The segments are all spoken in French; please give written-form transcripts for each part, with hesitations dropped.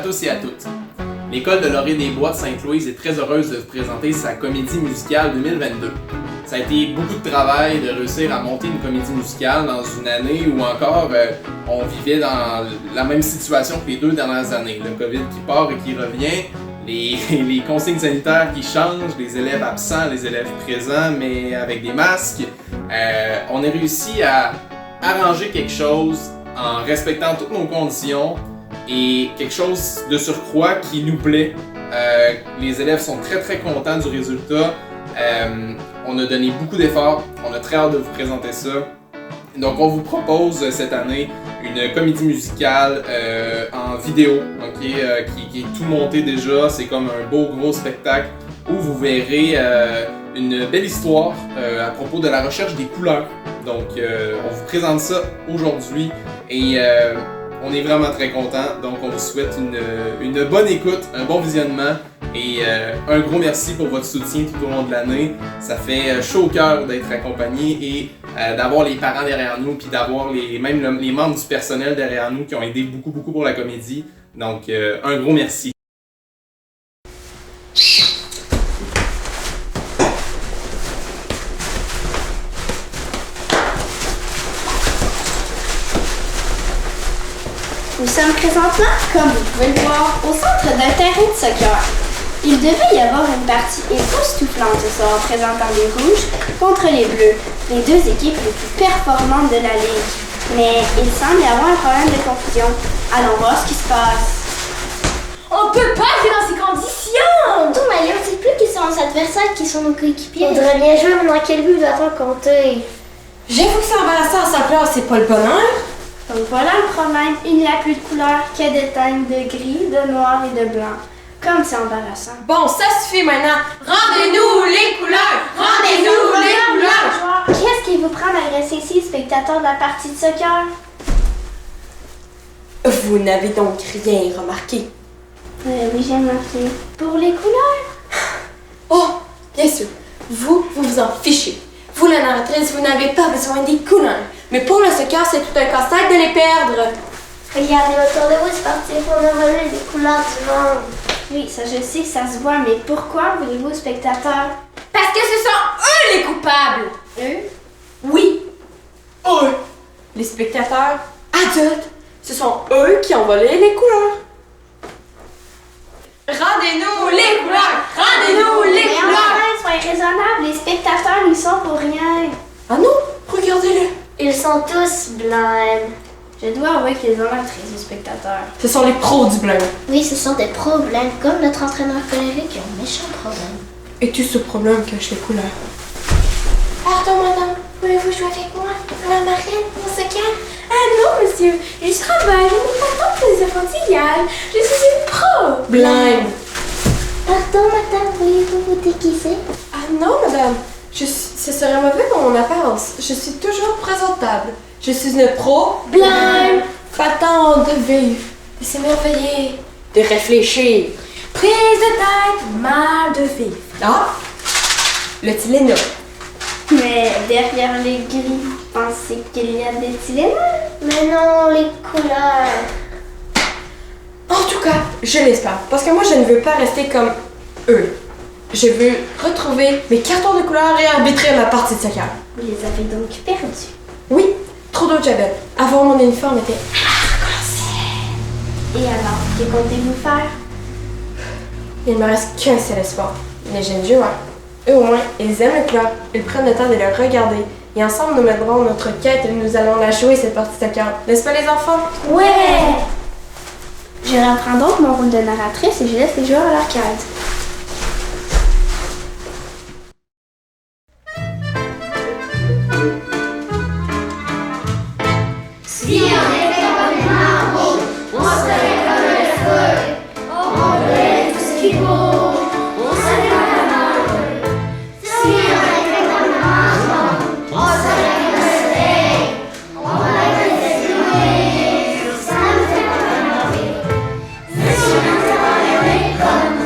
tous et à toutes. L'école de Laurier-des-Bois de Sainte-Louise est très heureuse de vous présenter sa comédie musicale 2022. Ça a été beaucoup de travail de réussir à monter une comédie musicale dans une année où encore on vivait dans la même situation que les 2 dernières années. Le COVID qui part et qui revient, les consignes sanitaires qui changent, les élèves absents, les élèves présents mais avec des masques. On a réussi à arranger quelque chose en respectant toutes nos conditions et quelque chose de surcroît qui nous plaît. Les élèves sont très très contents du résultat. On a donné beaucoup d'efforts, on a très hâte de vous présenter ça. Donc on vous propose cette année une comédie musicale en vidéo, qui est tout monté déjà. C'est comme un beau gros spectacle où vous verrez une belle histoire à propos de la recherche des couleurs. Donc on vous présente ça aujourd'hui et on est vraiment très contents. Donc on vous souhaite une bonne écoute, un bon visionnement et un gros merci pour votre soutien tout au long de l'année. Ça fait chaud au cœur d'être accompagné et d'avoir les parents derrière nous puis d'avoir même les membres du personnel derrière nous qui ont aidé beaucoup pour la comédie. Donc un gros merci. Nous sommes présentement, comme vous pouvez le voir, au centre d'un terrain de soccer. Il devait y avoir une partie époustouflante ce soir présentant les rouges contre les bleus, les 2 équipes les plus performantes de la ligue. Mais il semble y avoir un problème de confusion. Allons voir ce qui se passe. On peut pas jouer dans ces conditions! Ton Maillot, c'est plus qu'ils sont nos adversaires qui sont nos coéquipiers. On devrait bien jouer, mais dans quel but doit-on compter? J'avoue que c'est embarrassant à sa place, c'est pas le bonheur. Donc voilà le problème, il n'y a plus de couleurs que des teintes de gris, de noir et de blanc. Comme c'est embarrassant. Bon, ça suffit maintenant. Rendez-nous les couleurs! Rendez-nous les couleurs! Qu'est-ce qui vous prend d'agresser ici, spectateurs de la partie de soccer? Vous n'avez donc rien remarqué. Oui, j'ai remarqué. Pour les couleurs? Oh, bien sûr. Vous vous en fichez. Vous, la narratrice, vous n'avez pas besoin des couleurs. Mais pour le soccer, c'est tout un casse-tête de les perdre. Regardez autour de vous, c'est parti pour nous voler les couleurs du monde. Oui, ça je sais, ça se voit, mais pourquoi voulez-vous, spectateurs? Parce que ce sont eux les coupables! Eux? Oui, eux. Les spectateurs adultes, ce sont eux qui ont volé les couleurs. Rendez-nous les couleurs! Rendez-nous les Mais couleurs! enfin, soyez raisonnables, les spectateurs n'y sont pour rien. Ah non, regardez-le. Ils sont tous blancs. Je dois avouer qu'ils ont l'air très aux spectateurs. Ce sont les pros du blanc. Oui, ce sont des problèmes, comme notre entraîneur colérique qui a un méchant problème. Et tout ce problème cache les couleurs. Pardon, madame, voulez-vous jouer avec moi? La marine, on se calme. Ah non, monsieur, je travaille, je n'ai pas le temps pour les enfantillages. Je suis une pro! Blême. Pardon, madame, voulez-vous vous déguiser? Ah non, madame. Ce serait mauvais pour mon apparence. Je suis toujours présentable. Je suis une pro. Blême. Pas tant de vivre, de s'émerveiller, de réfléchir. Prise de tête, mal de vivre. Ah! Le Tylenol. Mais derrière les gris, pensez qu'il y a des Tylenol? Mais non, les couleurs. En tout cas, je l'espère. Parce que moi, je ne veux pas rester comme eux. Je veux retrouver mes cartons de couleurs et arbitrer ma partie de soccer. Vous les avez donc perdus. Oui, trop d'eau de javel. Avant, mon uniforme était Et alors, que comptez-vous faire? il ne me reste qu'un seul espoir. Les jeunes joueurs. Eux au moins, ils aiment les couleurs. Ils prennent le temps de les regarder. Et ensemble, nous mènerons notre quête et nous allons la jouer, cette partie de soccer. N'est-ce pas, les enfants? Ouais! Je reprends donc mon rôle de narratrice et je laisse les joueurs à l'arcade. Si on était complètement rouge, on serait comme le feu. On brûlait tout ce qui bouge, on serait comme un feu. Si on était complètement jaune, on serait comme le soleil. On aurait des nuits, ça nous fait comme un rire. Si on était comme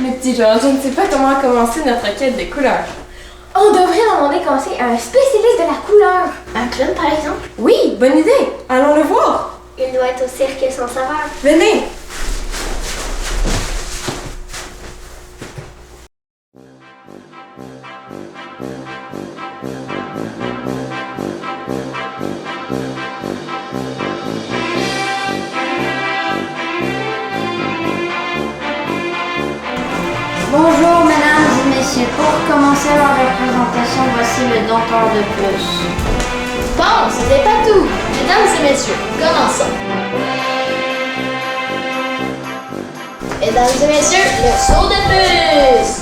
Mais petit Georges, je ne sais pas comment commencer notre quête des couleurs. On devrait demander conseil à un spécialiste de la couleur. Un clown, par exemple? Oui, bonne idée. Allons le voir. Il doit être au cirque sans saveur. Venez. Bonjour mesdames et messieurs, pour commencer la représentation, voici le dompteur de plus. Bon, ce n'est pas tout. Mesdames et messieurs, commençons. Mesdames et messieurs, le saut de puce.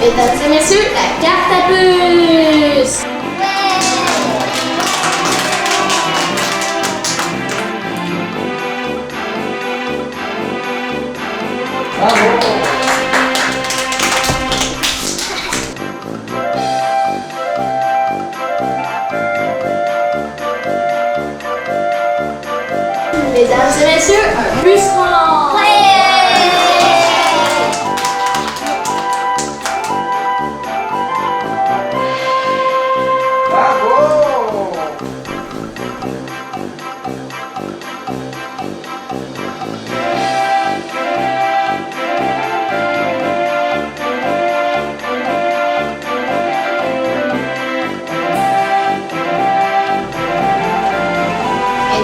Mesdames et messieurs, la carte à puce! Mesdames et messieurs, un puceron!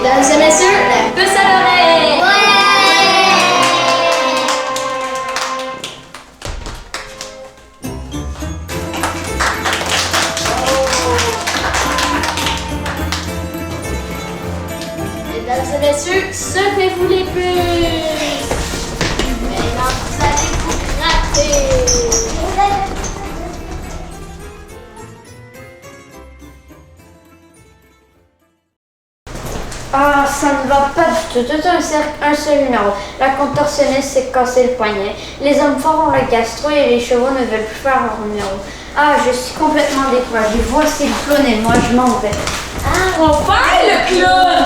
Mesdames et messieurs, la puce à l'oreille! Mesdames et messieurs, secouez-vous les puces! Maintenant, vous allez vous gratter! Ah, ça ne va pas du tout. Tout un cercle, un seul numéro. La contorsionniste s'est cassé le poignet. Les hommes forts ont la gastro et les chevaux ne veulent plus faire leur numéro. Ah, je suis complètement découragée. Voici le clown et moi, je m'en vais. Enfin, le clown!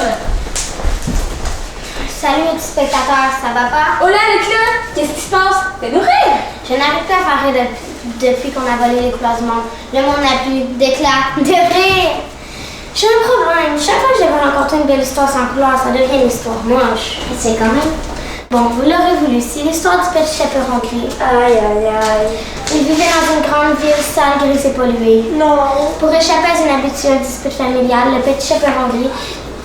Salut, mes petits spectateurs, ça va pas? Oh là, le clown! Qu'est-ce qui se passe? Fais-nous rire! Je n'arrive pas à faire rire depuis qu'on a volé les couleurs du monde. Le monde n'a plus d'éclat, de rire. J'ai un problème. Chaque fois que je vais rencontrer une belle histoire sans couleur, ça devient une histoire moche. C'est quand même. Bon, vous l'aurez voulu. C'est l'histoire du petit chaperon gris. Aïe, aïe, aïe. Il vivait dans une grande ville sale, grise et polluée. Non. Pour échapper à une habituelle dispute familiale, le petit chaperon gris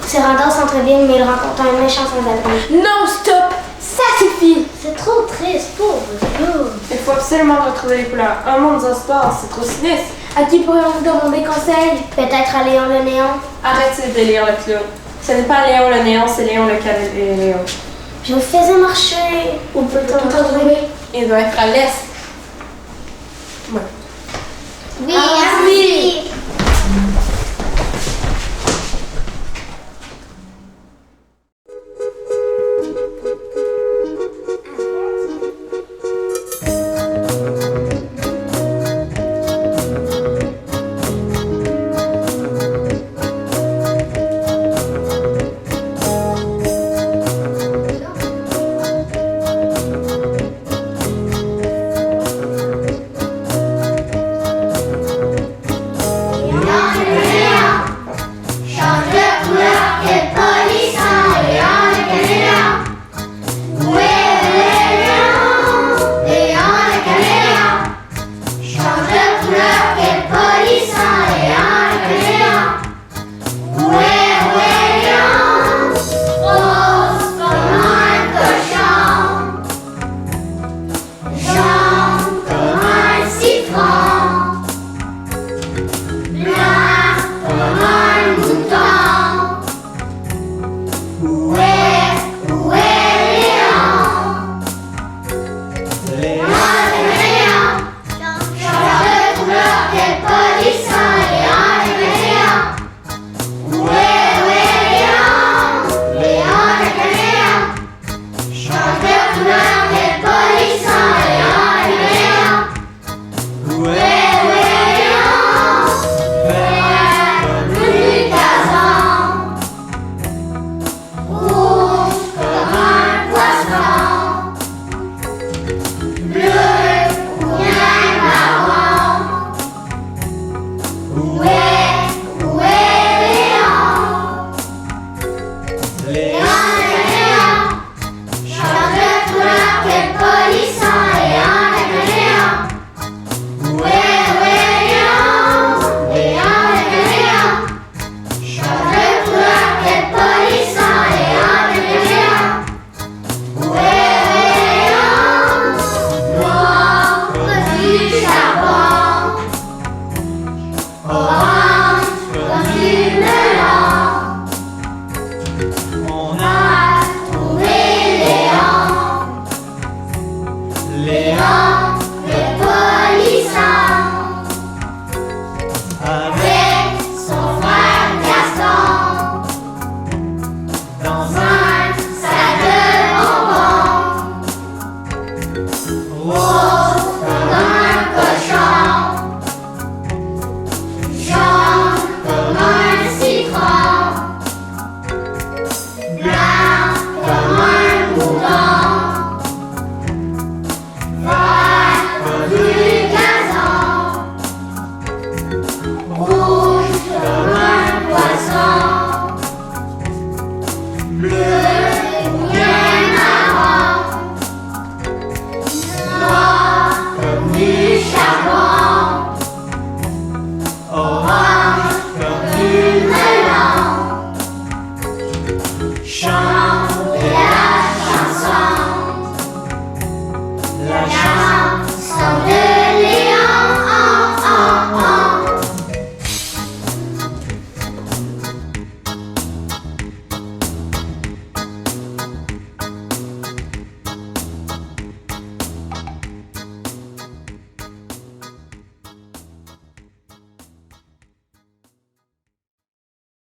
se rendait au centre-ville, mais il rencontra un méchant sans-abri. Non, stop! Ça suffit! C'est trop triste, pauvre gars. Il faut absolument retrouver les couleurs. Un monde sans sport, c'est trop sinistre. À qui pourrions-vous demander conseil? Peut-être à Léon le Néon. Arrête ces délires, le clown. Ce n'est pas Léon le néon, c'est Léon le caméléon. Je me faisais marcher. Où peut-on le retrouver? Il doit être à l'est. Ouais. Oui, oui.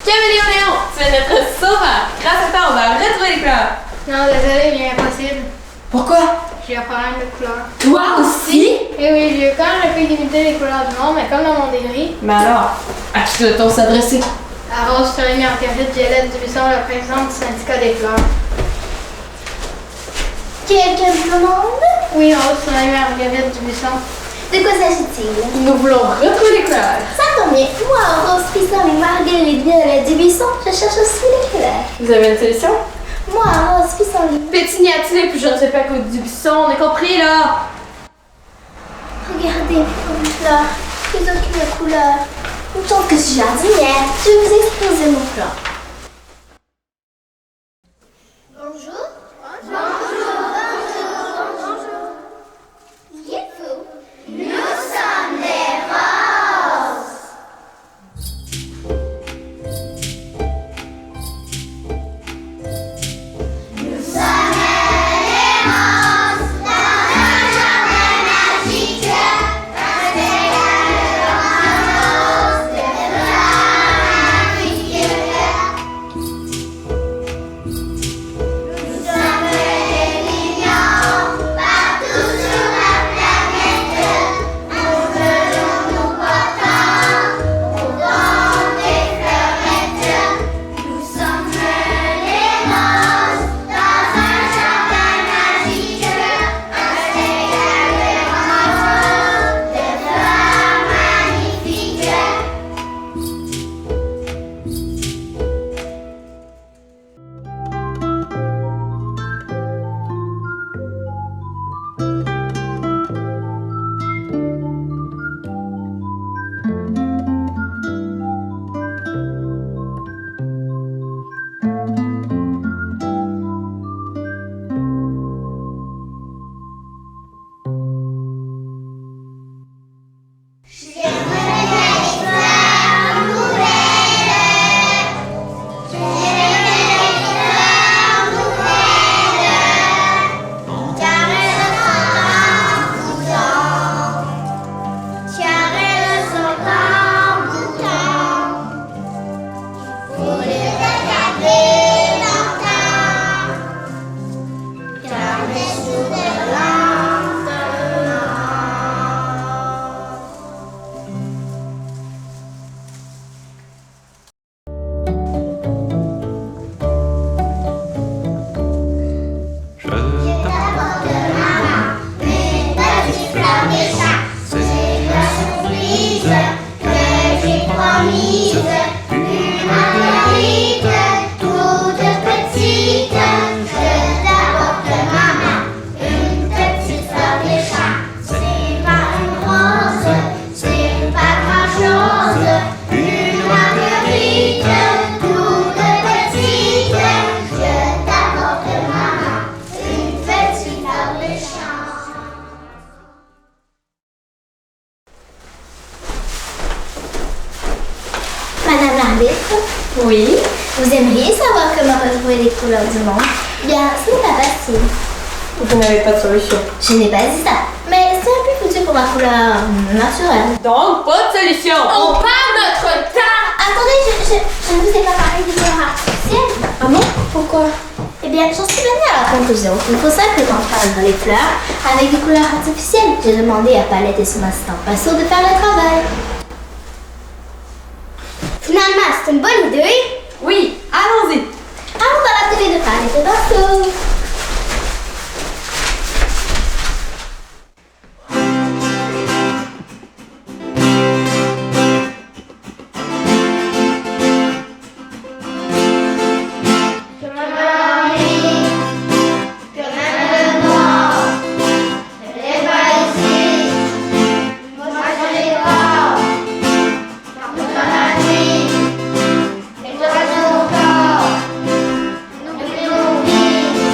Caméléon, tu es notre sauveur. Grâce à toi, on va retrouver les couleurs. Non, désolé, mais impossible. Pourquoi? J'ai un problème de couleur. Toi aussi? Eh oui, j'ai eu quand même le fait d'imiter les couleurs du monde, mais comme dans mon gris, Mais alors, à qui doit-on s'adresser? à Rose Soleil Marguerite Violette Dubuisson, la présidente du syndicat des fleurs. Quelqu'un me demande? Oui, Rose Soleil Marguerite Dubuisson. De quoi s'agit-il? Nous voulons retrouver les couleurs. Ça tombe bien. Moi, Rose Pisson et Marguerite Violette Dubuisson, je cherche aussi les couleurs. Vous avez une solution? Moi, Rose Pisson et... Pétignatine et puis je ne sais pas quoi du buisson, on a compris là? Regardez, une fleur, plus aucune couleur. Une chance que je suis jardinière. Je vais vous exposer mon plan. Bonjour. Qui êtes-vous? Nous sommes des roses. Nous sommes les roses dans un jardin magique. Un régal rose de fleurs magnifiques. Nous sommes les mignons partout sur la planète. Enveloppons-nous portant des fleurettes. Nous sommes les roses dans un jardin magique. Un régal rose de fleurs magnifiques. Madame l'arbitre, Oui. vous aimeriez savoir comment retrouver les couleurs du monde? Bien, ce n'est pas facile. Vous n'avez pas de solution. Je n'ai pas dit ça, mais c'est un peu foutu pour ma couleur naturelle. Donc, pas de solution. On perd notre temps. Attendez, je ne vous ai pas parlé des couleurs artificielles. Ah bon? Pourquoi? Eh bien, j'en suis venue à la conclusion qu'il faut simplement peindre les fleurs avec des couleurs artificielles. J'ai demandé à Palette et son assistant Pinceau de faire le travail. Finalement, c'est une bonne idée. Oui, allons-y. Allons dans l'atelier de Palette et Pinceau. Nous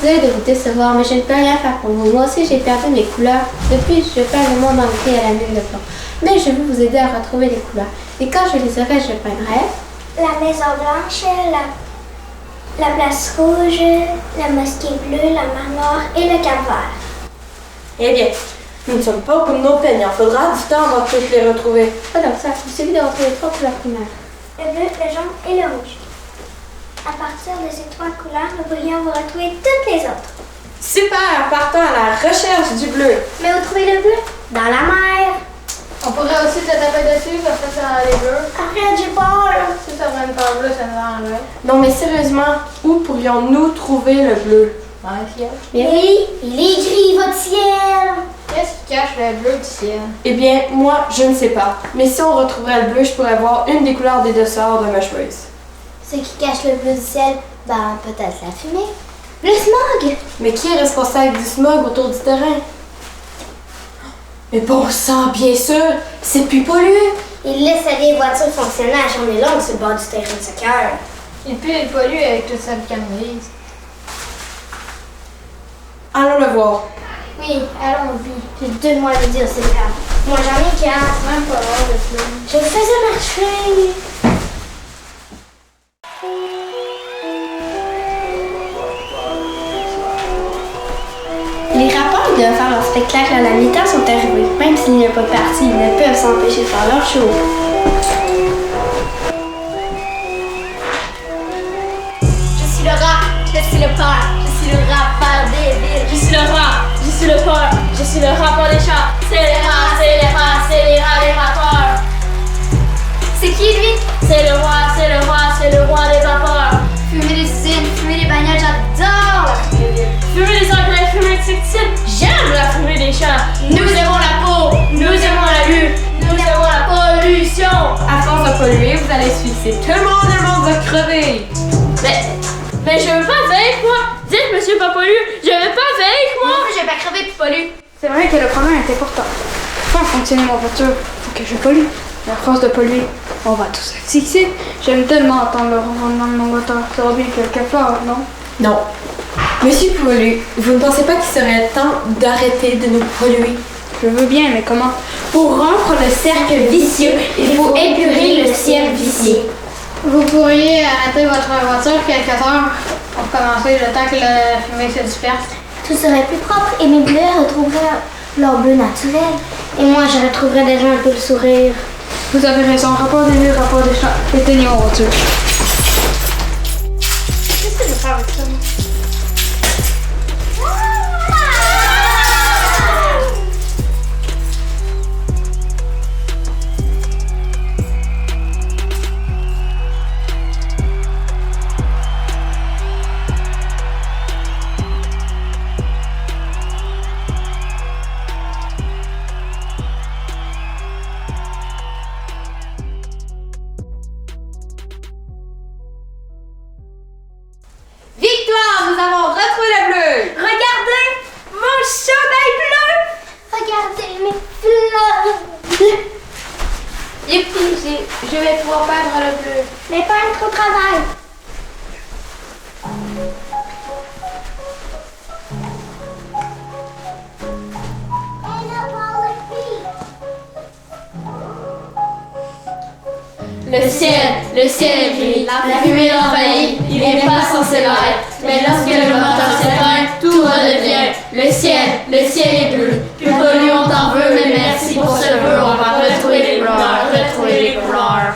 Désolée de vous décevoir, mais je ne peux rien faire pour vous. Moi aussi, j'ai perdu mes couleurs. Depuis, je peins le monde entier à la mine de plomb. Mais je vais vous aider à retrouver les couleurs. Et quand je les aurai, je peindrai La Maison Blanche, la Place Rouge, la Mosquée Bleue, la Mer Noire et le Cap-Vert. Eh bien, nous ne sommes pas au bout de nos peines. Il en faudra du temps avant de toutes les retrouver. Pas donc ça, il suffit de retrouver 3 couleurs primaires. Le bleu, le jaune et le rouge. À partir de ces 3 couleurs, nous pourrions vous retrouver toutes les autres. Super! Partons à la recherche du bleu. Mais où trouver le bleu? Dans la mer. On pourrait aussi se taper dessus parce que ça les bleus. Arrête, j'ai peur. Si ça prend pas bleu, ça me rend l'œil. Non, mais sérieusement, où pourrions-nous trouver le bleu? Dans le ciel. Oui, il est gris, votre ciel. Qu'est-ce qui cache le bleu du ciel? Eh bien, moi, je ne sais pas. Mais si on retrouverait le bleu, je pourrais voir une des couleurs des deux sorts de ma choix. Ce qui cache le bleu du ciel, ben peut-être la fumée. Le smog. Mais qui est responsable du smog autour du terrain? Mais bon sang, bien sûr, c'est plus pollué. Il laisse les voitures fonctionner à journée longue sur le bord du terrain de soccer. Il pue et pollue avec toute cette cannabis. Allons le voir. Oui, allons-y. J'ai 2 mois à lui dire, c'est grave. Moi j'en ai 4. C'est même pas rare le bleu. Je le faisais marcher. Les rappeurs qui doivent faire leur spectacle à la mi-temps sont arrivés. Même s'il n'y a pas de partie, ils ne peuvent s'empêcher de faire leur show. Je suis le rat, je suis le peur, je suis le rappeur des villes. Je suis le rat, je suis le porc, je suis le rappeur des chats. C'est les rats, c'est les rats, c'est les rats, les rappeurs. C'est qui lui? C'est le roi, c'est le roi, c'est le roi des vapeurs. Fumer des cines, fumer des bagnoles, j'adore la fumée des villes. Fumer des engrais, fumer des insecticides, j'aime la fumée des chats. Nous aimons la peau, nous aimons la vue, nous aimons la pollution. À force de polluer, vous allez se fixer. Tout le monde va crever. Mais je veux pas vape, moi. Dites, monsieur Papolu, je veux pas vape, moi. Je vais pas crever puis polluer. C'est vrai que le problème est important. Pour faire fonctionner ma voiture, faut que je pollue. Mais à force de polluer, on va tous asphyxier. J'aime tellement entendre le ronronnement de mon moteur. Ça va bien quelque part, non? Non. Monsieur Poulu, vous ne pensez pas qu'il serait temps d'arrêter de nous polluer? Je veux bien, mais comment? Pour rompre le cercle vicieux, il faut épurer le ciel vicié. Vous pourriez arrêter votre voiture quelques heures pour commencer le temps que la fumée se disperse. Tout serait plus propre et mes bleus retrouveraient leur bleu naturel. Et moi, je retrouverais déjà un peu le sourire. Vous avez raison, rapport des villes, rapport des champs. Éteignez vos voitures. Qu'est-ce que je vais faire avec ça, moi? Victoire, nous avons retrouvé le bleu. Regardez mon chandail bleu! Regardez mes fleurs! Youpi, je vais pouvoir peindre le bleu. Mais pas un trop travail! Le ciel est gris, la fumée l'envahit, il n'est pas censé l'être. Mais lorsque le moteur s'éteint, tout redevient. Le ciel est bleu. Plus pollué on t'en veut, mais merci pour ce vœu. On va retrouver les couleurs, retrouver les couleurs.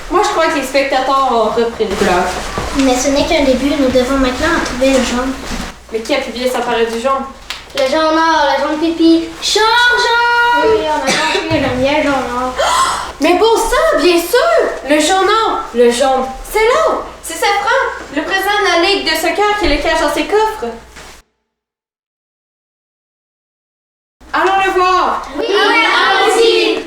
Moi, je crois que les spectateurs ont repris le couleur. Mais ce n'est qu'un début, nous devons maintenant en trouver le jaune. Mais qui a publié sa parole du jaune? Le jaune or, le jaune pipi. Changeons! Oui, on a compris le miel jaune or. Mais bon sang, bien sûr! Le jaune or! Le jaune. C'est là! C'est Safran, le président de la Ligue de soccer qui le cache dans ses coffres. Allons le voir! Oui, allons-y!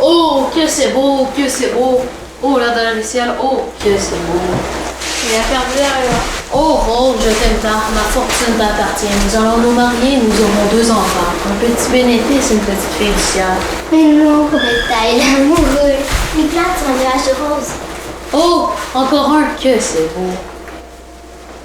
Oh, que c'est beau, que c'est beau. Oh là dans le ciel, oh, que c'est beau. Il a perdu la Oh Rose, je t'aime tant, ma fortune t'appartient. Nous allons nous marier, nous aurons 2 enfants. Un petit bénéfice, une petite fille du ciel. Mais non, Bataille, l'amoureux. Les plantes sont un nuage de rose. Oh, encore un, que c'est beau.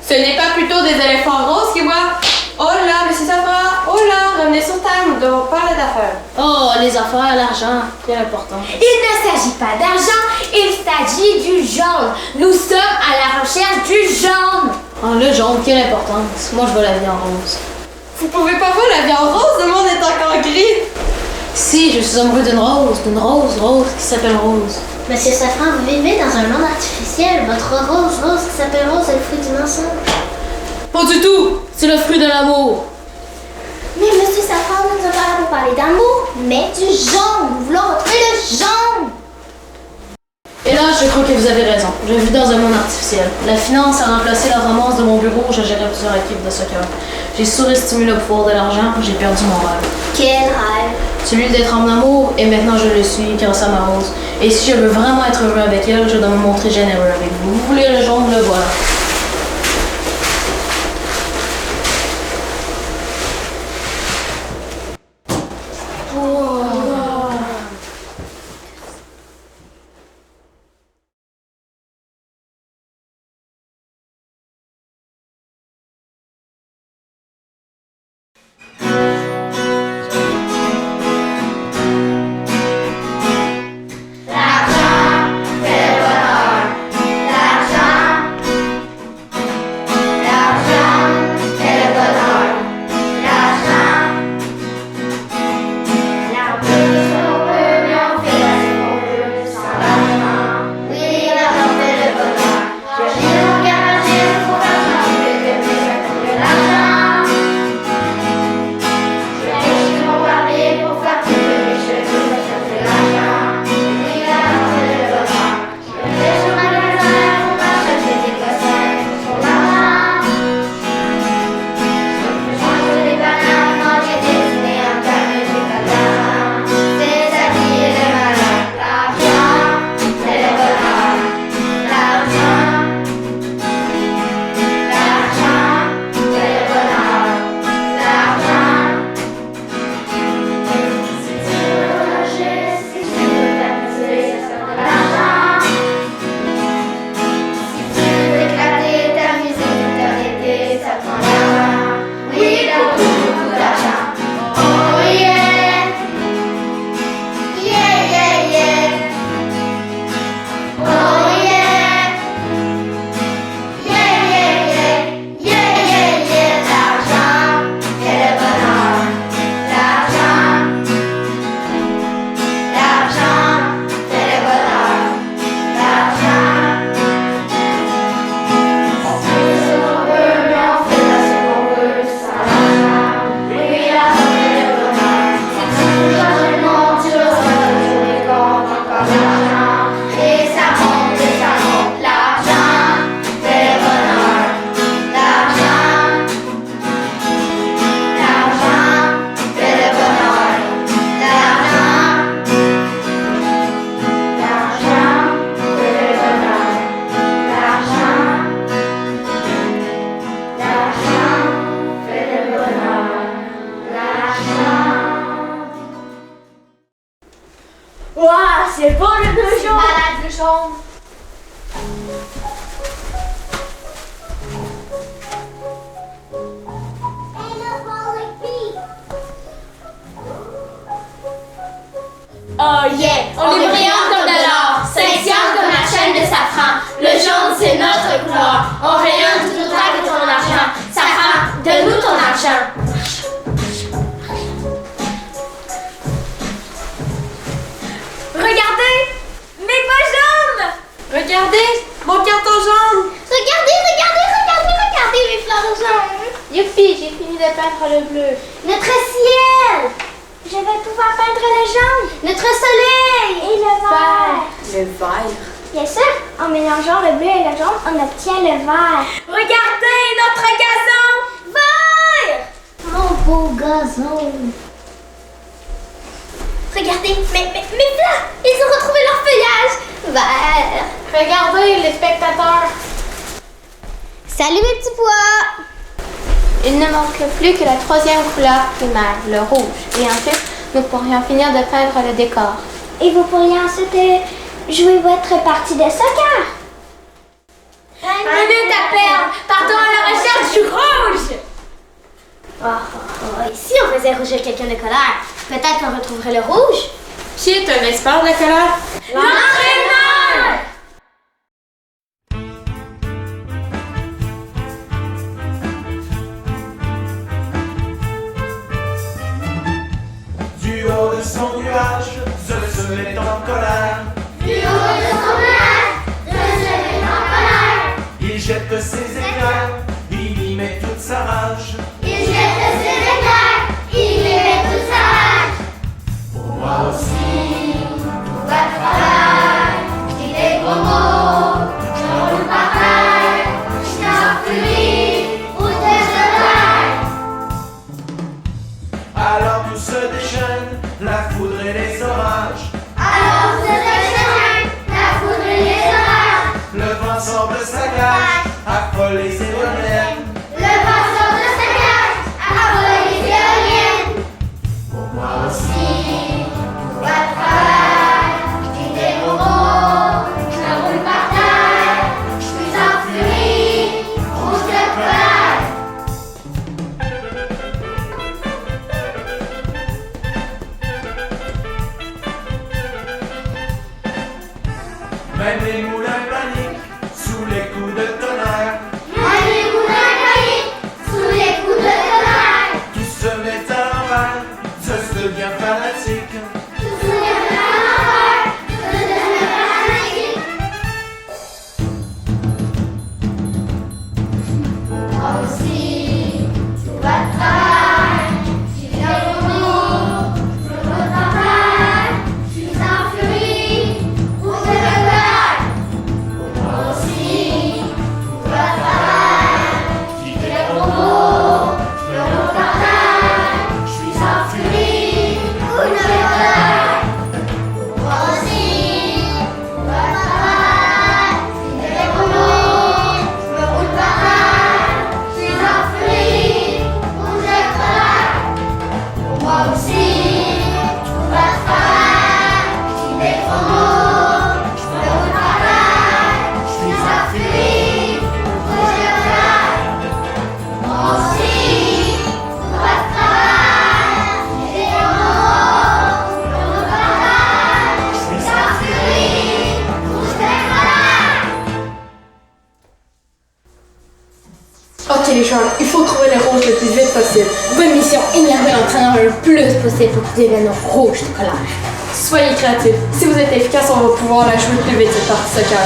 Ce n'est pas plutôt des éléphants roses qui voient. Oh là, monsieur Safra, oh là, revenez sur table, nous devons parler d'affaires. Oh, les affaires, l'argent, quelle importance. Il ne s'agit pas d'argent, il s'agit du jaune. Nous sommes à la recherche du jaune. Oh, le jaune, quelle importance. Moi, je veux la vie en rose. Vous pouvez pas voir la vie en rose, le monde est encore gris. Si, je suis amoureux d'une rose qui s'appelle Rose. Monsieur Safran, vous vivez dans un monde artificiel. Votre rose qui s'appelle Rose est le fruit du mensonge. Pas du tout, c'est le fruit de l'amour. Mais Monsieur Safran, nous ne sommes pas là pour parler d'amour, mais du jaune. Nous voulons retrouver le jaune. Et là, je crois que vous avez raison. Je vis dans un monde artificiel. La finance a remplacé la romance de mon bureau où je gérais plusieurs équipes de soccer. J'ai surestimé le pouvoir de l'argent, j'ai perdu mon rêve. Quel rêve. Celui d'être en amour, et maintenant je le suis grâce à ma rose. Et si je veux vraiment être heureux avec elle, je dois me montrer généreux avec vous. Vous voulez le jaune, le voilà. Ouah, c'est bon le bleu jaune. Malade le jaune. Oh yeah! On est brillants comme de l'or, scintillantes comme la chaîne de safran. Le jaune, c'est notre couleur. On rayonne tout autant que ton argent. Safran, donne-nous ton argent. Regardez, mes pas jaunes. Regardez, mon carton jaune. Regardez mes fleurs jaunes. Youpi, j'ai fini de peindre le bleu. Notre ciel. Je vais pouvoir peindre le jaune. Notre soleil. Et le vert. Le vert. Bien sûr, en mélangeant le bleu et le jaune, on obtient le vert. Regardez notre gazon. Vert. Mon beau gazon. Regardez, mes fleurs, ils ont retrouvé leur feuillage. Vert. Regardez les spectateurs. Salut mes petits pois! Il ne manque plus que la troisième couleur primaire, le rouge. Et ensuite, nous pourrions finir de peindre le décor. Et vous pourriez ensuite jouer votre partie de soccer. Une minute à perdre. Partons à la recherche du rouge. Et si on faisait rougir quelqu'un de colère, peut-être qu'on retrouverait le rouge. Qui est un expert de la colère? L'entraîneur! Du haut de son nuage, Zeus est en colère. Du haut de son nuage, Zeus est en colère. Il jette ses éclairs, il y met toute sa rage. Il jette ses éclairs, il y met toute sa rage. Pour moi aussi, Tout va travers, je dis des gros mots, je me roule par terre, je suis en furie, où t'es alors tout se déchaîne, la foudre et les orages. Alors se déchaîne, la foudre et les orages. Le vent semble sa cage, affole les éoliennes. Le vent sort de sa cage, affole les éoliennes. Pour moi aussi, Tout va travers, je dis des gros mots, je me roule par terre, je suis en furie, rouge de colère. même les moulins paniquent sous les coups de tonnerre. Même les moulins paniquent sous les coups de tonnerre. Tout se met à l'envers, Zeus devient fanatique. Tout se met à l'envers, tout se met à l'envers. Moi aussi, tout va travers. J'y viens au bout, je me retrouve, je suis en furie, rouge de colère. Moi aussi, tout va travers. J'y viens au bout, je me retrouve, je suis en furie, rouge de colère. Moi aussi, tout va travers. J'y viens au bout, je me roule par terre, je suis en furie, rouge de colère. Moi aussi, tout va travers. J'y vais trop haut, je me roule par terre, je suis en furie, rouge de colère. Moi aussi, tout va travers. J'y vais trop haut, je me roule par terre, je suis en furie, rouge de colère. Ok les jeunes, il faut trouver le rouge le plus vite possible. Bonne mission, énerver l'entraîneur le plus possible pour qu'il devienne rouge de colère. Soyez créatifs. Si vous êtes efficace, on va pouvoir la jouer plus vite cette partie soccer.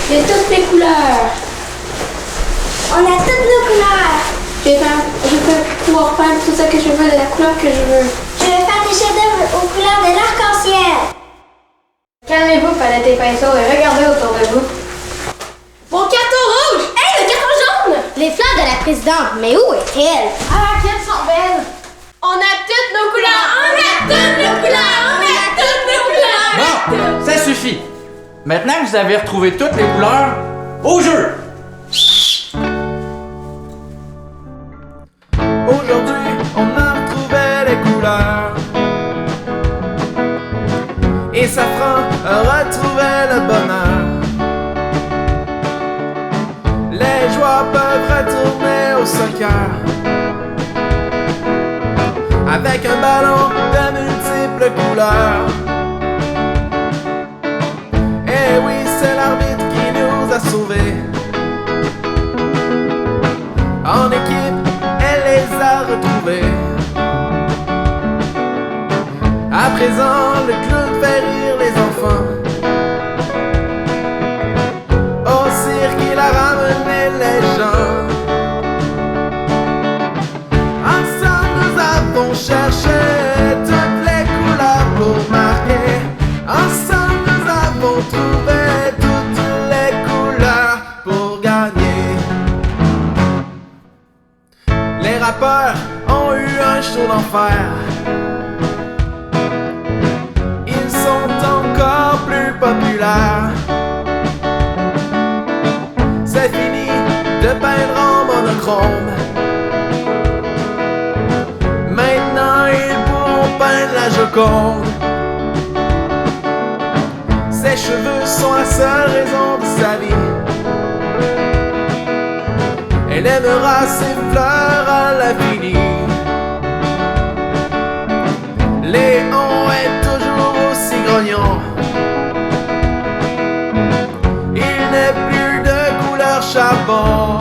De toutes les couleurs. On a toutes nos couleurs. Je vais pouvoir peindre tout ça que je veux de la couleur que je veux. Je vais faire des chefs-d'œuvre aux couleurs de l'arc-en-ciel. Calmez-vous, palette et pinceaux, et regardez autour de vous. Mon carton rouge! Hey, le carton jaune! Les fleurs de la présidente, mais où est-elle? Ah, qu'elles sont belles! On a toutes nos couleurs! On a toutes nos couleurs! On a toutes nos couleurs! Bon, ça suffit. Maintenant que vous avez retrouvé toutes les couleurs, au jeu! Aujourd'hui, on a retrouvé les couleurs. Et Safran a retrouvé le bonheur. Les joueurs peuvent retourner au soccer avec un ballon de multiples couleurs. Et oui, c'est l'arbitre qui nous a sauvés. En équipe, elle les a retrouvés. À présent, le clown fait rire les enfants. Au cirque, il a ramené les gens. shows d'enfer. Ils sont encore plus populaires. C'est fini de peindre en monochrome. Maintenant ils pourront peindre la Joconde. Ses cheveux sont la seule raison de sa vie. Elle aimera ses fleurs à l'infini. Léon est toujours aussi grognon. Il n'est plus de couleur charbon.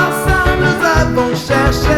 Ensemble nous avons cherché